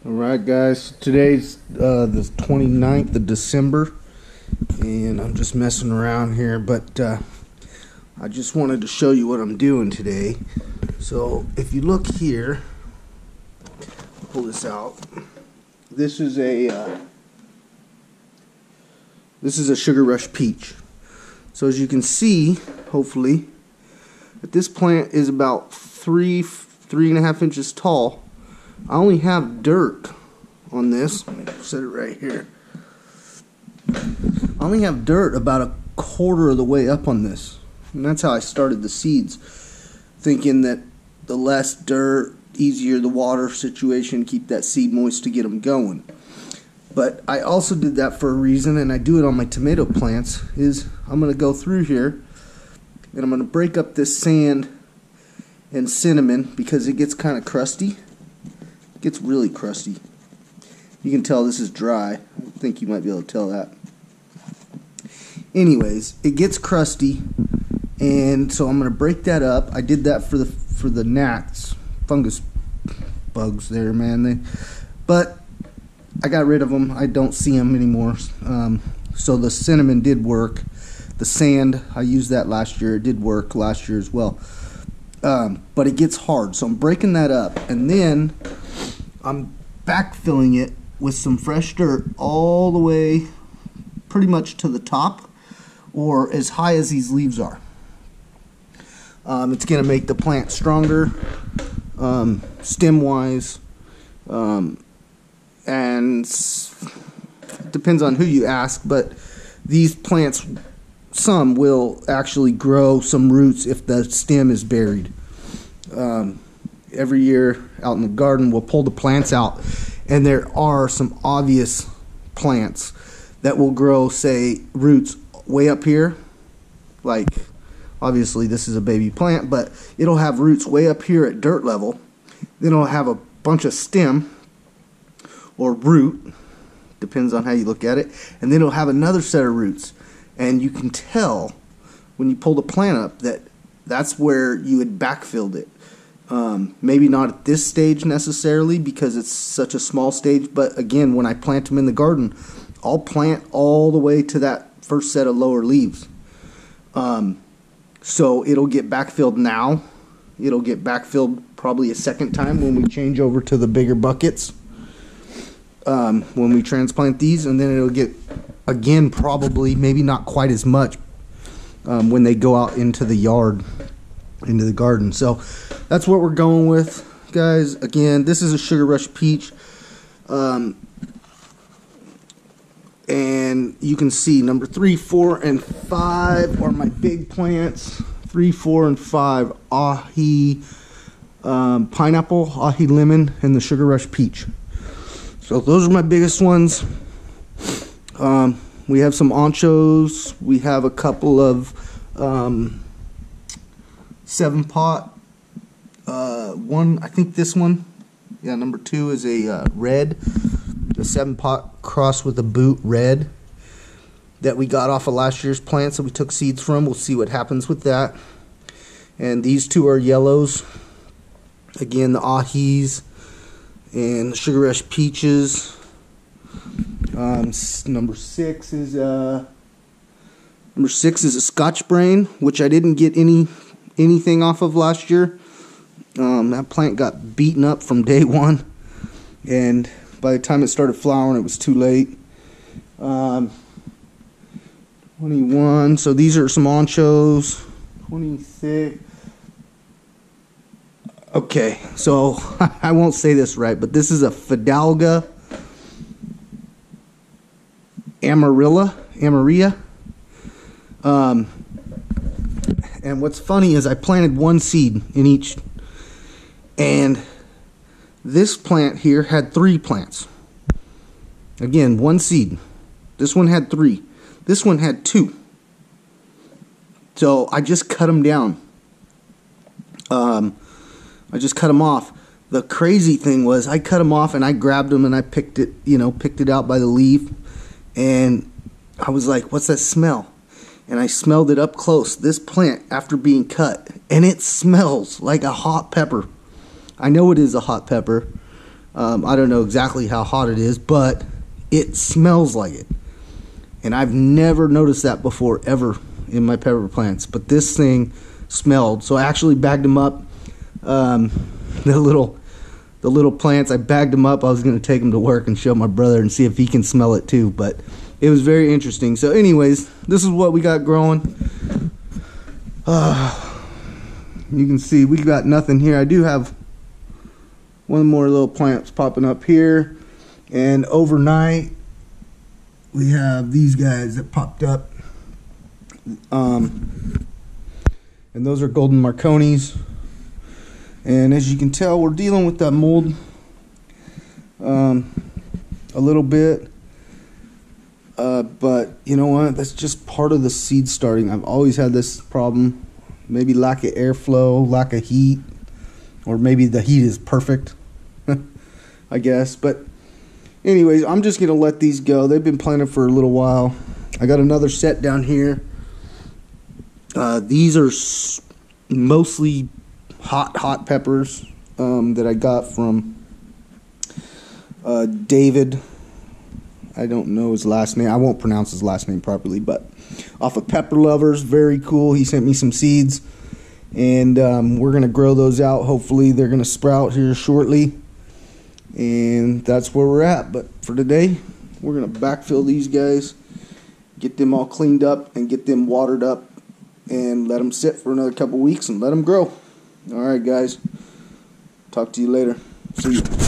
Alright guys, today's the 29th of December and I'm just messing around here, but I just wanted to show you what I'm doing today. So if you look here, pull this out. This is a Sugar Rush peach. So as you can see, hopefully, that this plant is about 3.5 inches tall. I only have dirt on this. Let me set it right here. I only have dirt about a quarter of the way up on this. And that's how I started the seeds. Thinking that the less dirt, easier the water situation, keep that seed moist to get them going. But I also did that for a reason, and I do it on my tomato plants, is I'm going to go through here and I'm going to break up this sand and cinnamon because it gets kind of crusty. It gets really crusty. You can tell this is dry. I think you might be able to tell that. Anyways, it gets crusty, and so I'm going to break that up. I did that for the gnats, fungus bugs there, man. But I got rid of them. I don't see them anymore. So the cinnamon did work. The sand, I used that last year. It did work last year as well. But it gets hard, so I'm breaking that up, and then I'm backfilling it with some fresh dirt all the way pretty much to the top, or as high as these leaves are. It's going to make the plant stronger, stem-wise, and it depends on who you ask, but these plants, some will actually grow some roots if the stem is buried. Every year out in the garden we'll pull the plants out, and there are some obvious plants that will grow, say, roots way up here. Like, obviously this is a baby plant, but it'll have roots way up here at dirt level. Then it'll have a bunch of stem or root, depends on how you look at it, and then it'll have another set of roots. And you can tell when you pull the plant up that that's where you had backfilled it. Maybe not at this stage necessarily because it's such a small stage, but again, when I plant them in the garden, I'll plant all the way to that first set of lower leaves. So it'll get backfilled now. It'll get backfilled probably a second time when we change over to the bigger buckets. When we transplant these, and then it'll get, again, probably, maybe not quite as much when they go out into the yard, into the garden. So that's what we're going with, guys. Again, this is a Sugar Rush peach. And you can see number 3, 4, and 5 are my big plants. 3, 4, and 5, ahi pineapple, ahi lemon, and the Sugar Rush peach. So those are my biggest ones. We have some anchos. We have a couple of 7-pot. One, I think this one, yeah, number 2 is a red, a 7-pot cross with a boot red that we got off of last year's plants that we took seeds from. We'll see what happens with that. And these 2 are yellows. Again, the ahis and the Sugar Rush peaches. Number 6 is a Scotch Brain, which I didn't get anything off of last year. That plant got beaten up from day one, and by the time it started flowering, it was too late. 21. So these are some anchos. 26. Okay, so I won't say this right, but this is a Fidalga Amarilla. And what's funny is I planted 1 seed in each, and this plant here had 3 plants. Again, 1 seed. This one had 3. This one had 2. So I just cut them down. I just cut them off. The crazy thing was I cut them off and I grabbed them and I picked it out by the leaf, and I was like, what's that smell? And I smelled it up close, this plant after being cut, and it smells like a hot pepper. I know it is a hot pepper. I don't know exactly how hot it is, but it smells like it. And I've never noticed that before ever in my pepper plants. But this thing smelled. So I actually bagged them up. The little plants, I bagged them up. I was going to take them to work and show my brother and see if he can smell it too. But it was very interesting. So anyways, this is what we got growing. You can see we got nothing here. I do have one more little plants popping up here. And overnight, we have these guys that popped up. And those are golden Marconis. And as you can tell, we're dealing with that mold a little bit. But you know what? That's just part of the seed starting. I've always had this problem. Maybe lack of airflow, lack of heat. Or maybe the heat is perfect, I guess. But anyways, I'm just going to let these go. They've been planted for a little while. I got another set down here. These are mostly hot peppers that I got from David. I don't know his last name. I won't pronounce his last name properly, but off of Pepper Lovers. Very cool. He sent me some seeds, and we're going to grow those out. Hopefully they're going to sprout here shortly, and that's where we're at. But for today, we're going to backfill these guys, get them all cleaned up, and get them watered up, and let them sit for another couple weeks and let them grow. All right, guys. Talk to you later. See you.